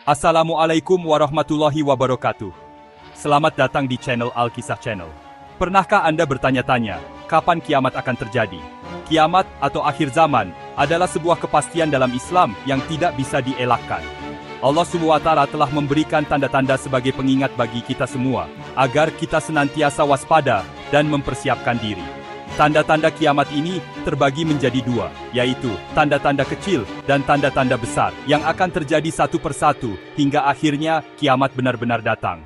Assalamualaikum warahmatullahi wabarakatuh. Selamat datang di channel Alkisah Channel. Pernahkah Anda bertanya-tanya, kapan kiamat akan terjadi? Kiamat atau akhir zaman adalah sebuah kepastian dalam Islam yang tidak bisa dielakkan. Allah SWT telah memberikan tanda-tanda sebagai pengingat bagi kita semua, agar kita senantiasa waspada dan mempersiapkan diri. Tanda-tanda kiamat ini terbagi menjadi dua, yaitu tanda-tanda kecil dan tanda-tanda besar, yang akan terjadi satu persatu hingga akhirnya kiamat benar-benar datang.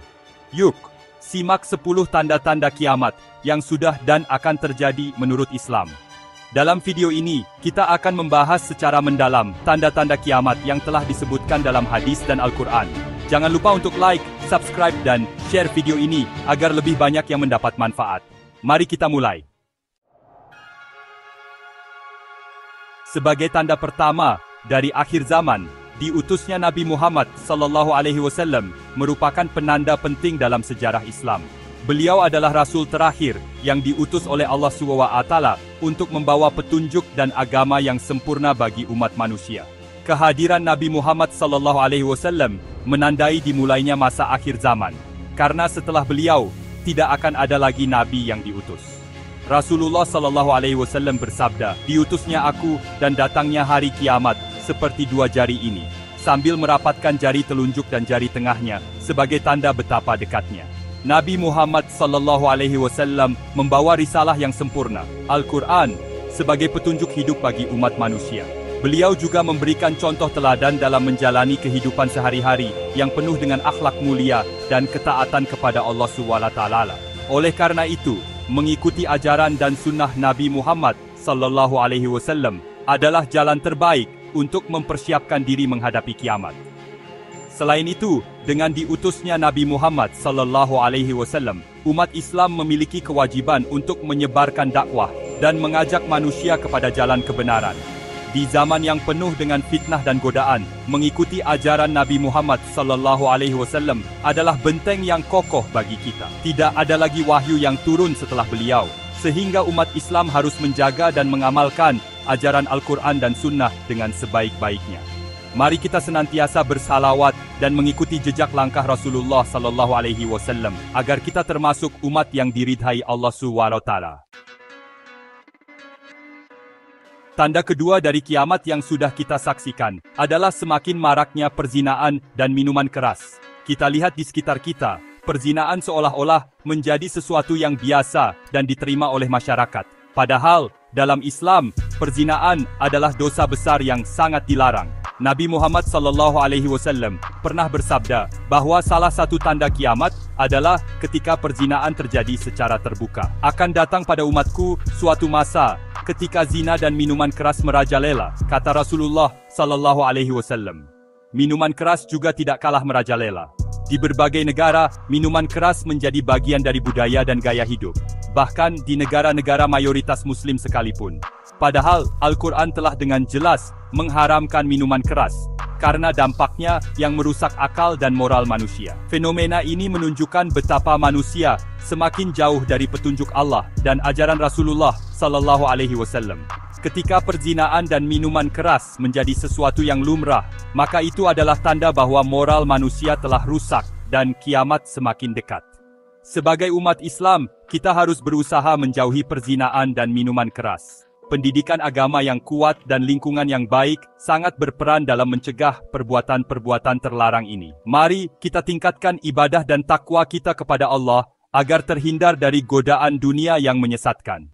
Yuk, simak 10 tanda-tanda kiamat yang sudah dan akan terjadi menurut Islam. Dalam video ini, kita akan membahas secara mendalam tanda-tanda kiamat yang telah disebutkan dalam hadis dan Al-Quran. Jangan lupa untuk like, subscribe, dan share video ini agar lebih banyak yang mendapat manfaat. Mari kita mulai. Sebagai tanda pertama dari akhir zaman, diutusnya Nabi Muhammad SAW merupakan penanda penting dalam sejarah Islam. Beliau adalah Rasul terakhir yang diutus oleh Allah SWT untuk membawa petunjuk dan agama yang sempurna bagi umat manusia. Kehadiran Nabi Muhammad SAW menandai dimulainya masa akhir zaman, karena setelah beliau, tidak akan ada lagi Nabi yang diutus. Rasulullah SAW bersabda, "Diutusnya aku dan datangnya hari kiamat seperti dua jari ini," sambil merapatkan jari telunjuk dan jari tengahnya sebagai tanda betapa dekatnya. Nabi Muhammad SAW membawa risalah yang sempurna, Al-Quran, sebagai petunjuk hidup bagi umat manusia. Beliau juga memberikan contoh teladan dalam menjalani kehidupan sehari-hari yang penuh dengan akhlak mulia dan ketaatan kepada Allah SWT. Oleh karena itu, mengikuti ajaran dan sunnah Nabi Muhammad SAW adalah jalan terbaik untuk mempersiapkan diri menghadapi kiamat. Selain itu, dengan diutusnya Nabi Muhammad SAW, umat Islam memiliki kewajiban untuk menyebarkan dakwah dan mengajak manusia kepada jalan kebenaran. Di zaman yang penuh dengan fitnah dan godaan, mengikuti ajaran Nabi Muhammad SAW adalah benteng yang kokoh bagi kita. Tidak ada lagi wahyu yang turun setelah beliau, sehingga umat Islam harus menjaga dan mengamalkan ajaran Al-Quran dan Sunnah dengan sebaik-baiknya. Mari kita senantiasa bersalawat dan mengikuti jejak langkah Rasulullah SAW agar kita termasuk umat yang diridhai Allah SWT. Tanda kedua dari kiamat yang sudah kita saksikan adalah semakin maraknya perzinaan dan minuman keras. Kita lihat di sekitar kita, perzinaan seolah-olah menjadi sesuatu yang biasa dan diterima oleh masyarakat. Padahal, dalam Islam, perzinaan adalah dosa besar yang sangat dilarang. Nabi Muhammad SAW pernah bersabda bahwa salah satu tanda kiamat adalah ketika perzinaan terjadi secara terbuka. Akan datang pada umatku suatu masa ketika zina dan minuman keras merajalela, kata Rasulullah SAW. Minuman keras juga tidak kalah merajalela. Di berbagai negara, minuman keras menjadi bagian dari budaya dan gaya hidup. Bahkan di negara-negara mayoritas Muslim sekalipun. Padahal, Al-Quran telah dengan jelas mengharamkan minuman keras, karena dampaknya yang merusak akal dan moral manusia. Fenomena ini menunjukkan betapa manusia semakin jauh dari petunjuk Allah dan ajaran Rasulullah SAW. Ketika perzinaan dan minuman keras menjadi sesuatu yang lumrah, maka itu adalah tanda bahwa moral manusia telah rusak dan kiamat semakin dekat. Sebagai umat Islam, kita harus berusaha menjauhi perzinaan dan minuman keras. Pendidikan agama yang kuat dan lingkungan yang baik sangat berperan dalam mencegah perbuatan-perbuatan terlarang ini. Mari kita tingkatkan ibadah dan takwa kita kepada Allah agar terhindar dari godaan dunia yang menyesatkan.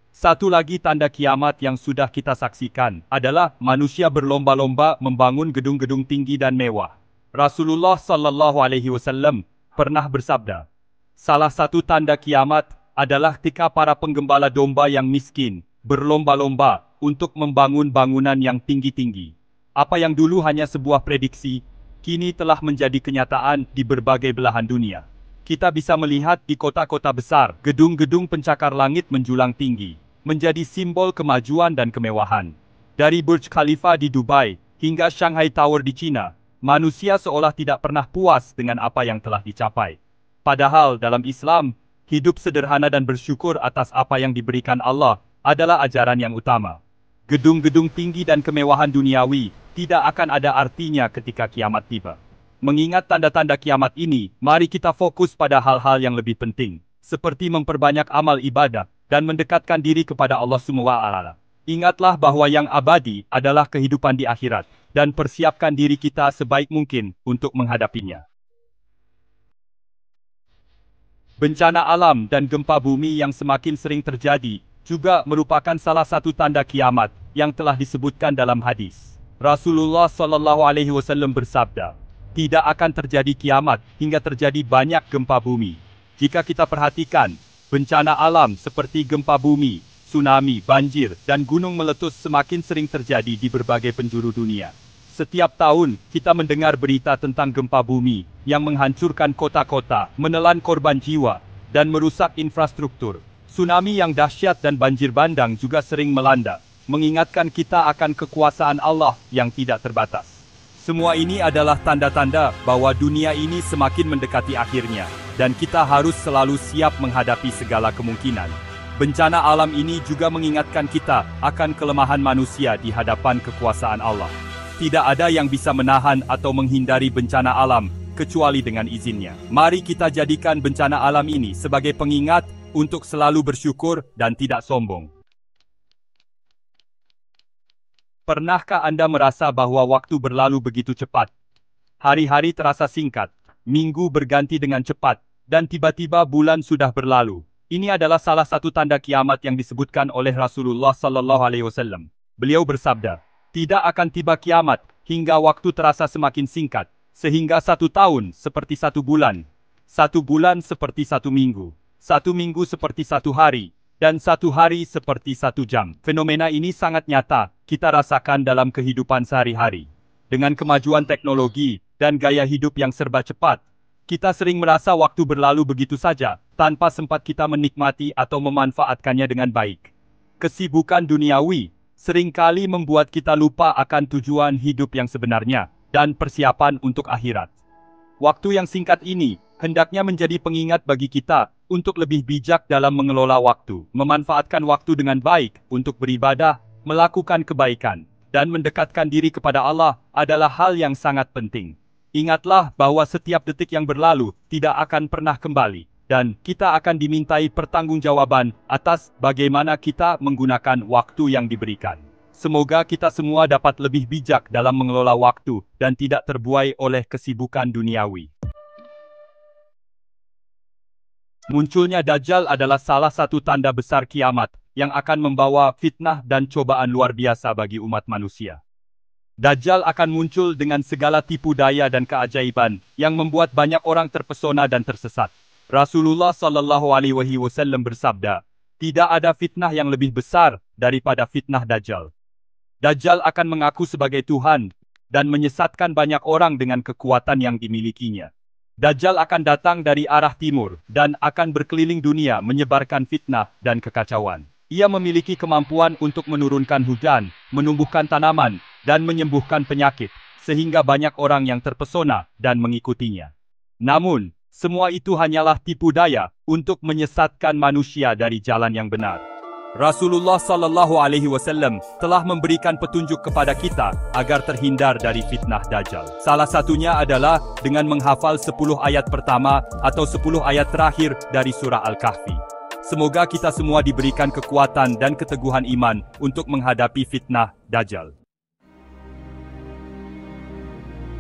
Satu lagi tanda kiamat yang sudah kita saksikan adalah manusia berlomba-lomba membangun gedung-gedung tinggi dan mewah. Rasulullah SAW pernah bersabda, salah satu tanda kiamat adalah ketika para penggembala domba yang miskin berlomba-lomba untuk membangun bangunan yang tinggi-tinggi. Apa yang dulu hanya sebuah prediksi, kini telah menjadi kenyataan di berbagai belahan dunia. Kita bisa melihat di kota-kota besar, gedung-gedung pencakar langit menjulang tinggi, menjadi simbol kemajuan dan kemewahan. Dari Burj Khalifa di Dubai hingga Shanghai Tower di China, manusia seolah tidak pernah puas dengan apa yang telah dicapai. Padahal dalam Islam, hidup sederhana dan bersyukur atas apa yang diberikan Allah adalah ajaran yang utama. Gedung-gedung tinggi dan kemewahan duniawi tidak akan ada artinya ketika kiamat tiba. Mengingat tanda-tanda kiamat ini, mari kita fokus pada hal-hal yang lebih penting, seperti memperbanyak amal ibadah dan mendekatkan diri kepada Allah SWT. Ingatlah bahwa yang abadi adalah kehidupan di akhirat, dan persiapkan diri kita sebaik mungkin untuk menghadapinya. Bencana alam dan gempa bumi yang semakin sering terjadi juga merupakan salah satu tanda kiamat yang telah disebutkan dalam hadis. Rasulullah SAW bersabda, tidak akan terjadi kiamat hingga terjadi banyak gempa bumi. Jika kita perhatikan, bencana alam seperti gempa bumi, tsunami, banjir, dan gunung meletus semakin sering terjadi di berbagai penjuru dunia. Setiap tahun, kita mendengar berita tentang gempa bumi yang menghancurkan kota-kota, menelan korban jiwa, dan merusak infrastruktur. Tsunami yang dahsyat dan banjir bandang juga sering melanda, mengingatkan kita akan kekuasaan Allah yang tidak terbatas. Semua ini adalah tanda-tanda bahwa dunia ini semakin mendekati akhirnya, dan kita harus selalu siap menghadapi segala kemungkinan. Bencana alam ini juga mengingatkan kita akan kelemahan manusia di hadapan kekuasaan Allah. Tidak ada yang bisa menahan atau menghindari bencana alam, kecuali dengan izinnya. Mari kita jadikan bencana alam ini sebagai pengingat untuk selalu bersyukur dan tidak sombong. Pernahkah Anda merasa bahwa waktu berlalu begitu cepat? Hari-hari terasa singkat, minggu berganti dengan cepat, dan tiba-tiba bulan sudah berlalu. Ini adalah salah satu tanda kiamat yang disebutkan oleh Rasulullah SAW. Beliau bersabda, tidak akan tiba kiamat hingga waktu terasa semakin singkat, sehingga 1 tahun seperti 1 bulan, 1 bulan seperti 1 minggu, 1 minggu seperti 1 hari, dan 1 hari seperti 1 jam. Fenomena ini sangat nyata, kita rasakan dalam kehidupan sehari-hari. Dengan kemajuan teknologi dan gaya hidup yang serba cepat, kita sering merasa waktu berlalu begitu saja, tanpa sempat kita menikmati atau memanfaatkannya dengan baik. Kesibukan duniawi seringkali membuat kita lupa akan tujuan hidup yang sebenarnya, dan persiapan untuk akhirat. Waktu yang singkat ini, hendaknya menjadi pengingat bagi kita, untuk lebih bijak dalam mengelola waktu, memanfaatkan waktu dengan baik, untuk beribadah, melakukan kebaikan, dan mendekatkan diri kepada Allah, adalah hal yang sangat penting. Ingatlah bahwa setiap detik yang berlalu, tidak akan pernah kembali, dan kita akan dimintai pertanggungjawaban atas bagaimana kita menggunakan waktu yang diberikan. Semoga kita semua dapat lebih bijak dalam mengelola waktu dan tidak terbuai oleh kesibukan duniawi. Munculnya Dajjal adalah salah satu tanda besar kiamat yang akan membawa fitnah dan cobaan luar biasa bagi umat manusia. Dajjal akan muncul dengan segala tipu daya dan keajaiban yang membuat banyak orang terpesona dan tersesat. Rasulullah SAW bersabda, tidak ada fitnah yang lebih besar daripada fitnah Dajjal. Dajjal akan mengaku sebagai Tuhan dan menyesatkan banyak orang dengan kekuatan yang dimilikinya. Dajjal akan datang dari arah timur dan akan berkeliling dunia menyebarkan fitnah dan kekacauan. Ia memiliki kemampuan untuk menurunkan hujan, menumbuhkan tanaman, dan menyembuhkan penyakit, sehingga banyak orang yang terpesona dan mengikutinya. Namun, semua itu hanyalah tipu daya untuk menyesatkan manusia dari jalan yang benar. Rasulullah SAW telah memberikan petunjuk kepada kita agar terhindar dari fitnah Dajjal. Salah satunya adalah dengan menghafal 10 ayat pertama atau 10 ayat terakhir dari surah Al-Kahfi. Semoga kita semua diberikan kekuatan dan keteguhan iman untuk menghadapi fitnah Dajjal.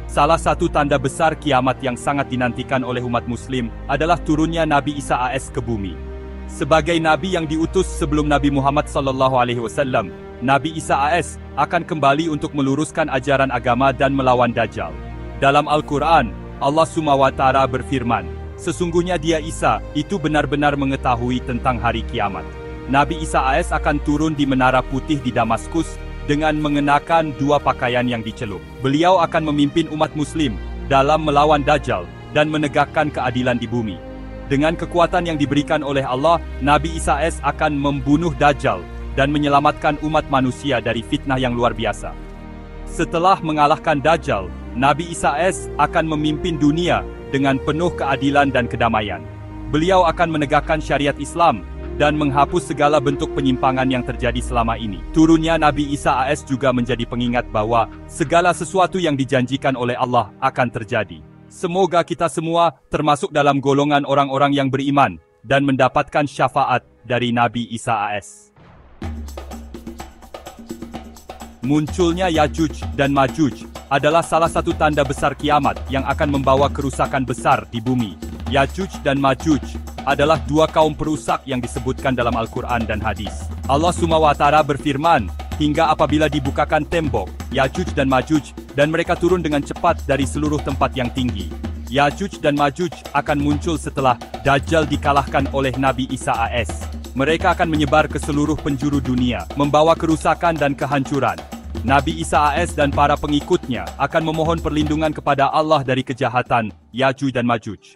Salah satu tanda besar kiamat yang sangat dinantikan oleh umat muslim adalah turunnya Nabi Isa AS ke bumi. Sebagai Nabi yang diutus sebelum Nabi Muhammad SAW, Nabi Isa AS akan kembali untuk meluruskan ajaran agama dan melawan Dajjal. Dalam Al-Quran, Allah SWT berfirman, sesungguhnya dia Isa itu benar-benar mengetahui tentang hari kiamat. Nabi Isa AS akan turun di Menara Putih di Damaskus dengan mengenakan 2 pakaian yang dicelup. Beliau akan memimpin umat muslim dalam melawan Dajjal dan menegakkan keadilan di bumi. Dengan kekuatan yang diberikan oleh Allah, Nabi Isa AS akan membunuh Dajjal dan menyelamatkan umat manusia dari fitnah yang luar biasa. Setelah mengalahkan Dajjal, Nabi Isa AS akan memimpin dunia dengan penuh keadilan dan kedamaian. Beliau akan menegakkan syariat Islam dan menghapus segala bentuk penyimpangan yang terjadi selama ini. Turunnya Nabi Isa AS juga menjadi pengingat bahwa segala sesuatu yang dijanjikan oleh Allah akan terjadi. Semoga kita semua termasuk dalam golongan orang-orang yang beriman dan mendapatkan syafaat dari Nabi Isa AS. Munculnya Yajuj dan Majuj adalah salah satu tanda besar kiamat yang akan membawa kerusakan besar di bumi. Yajuj dan Majuj adalah dua kaum perusak yang disebutkan dalam Al-Quran dan hadis. Allah SWT berfirman, hingga apabila dibukakan tembok, Yajuj dan Majuj, dan mereka turun dengan cepat dari seluruh tempat yang tinggi. Yajuj dan Majuj akan muncul setelah Dajjal dikalahkan oleh Nabi Isa AS. Mereka akan menyebar ke seluruh penjuru dunia, membawa kerusakan dan kehancuran. Nabi Isa AS dan para pengikutnya akan memohon perlindungan kepada Allah dari kejahatan Yajuj dan Majuj.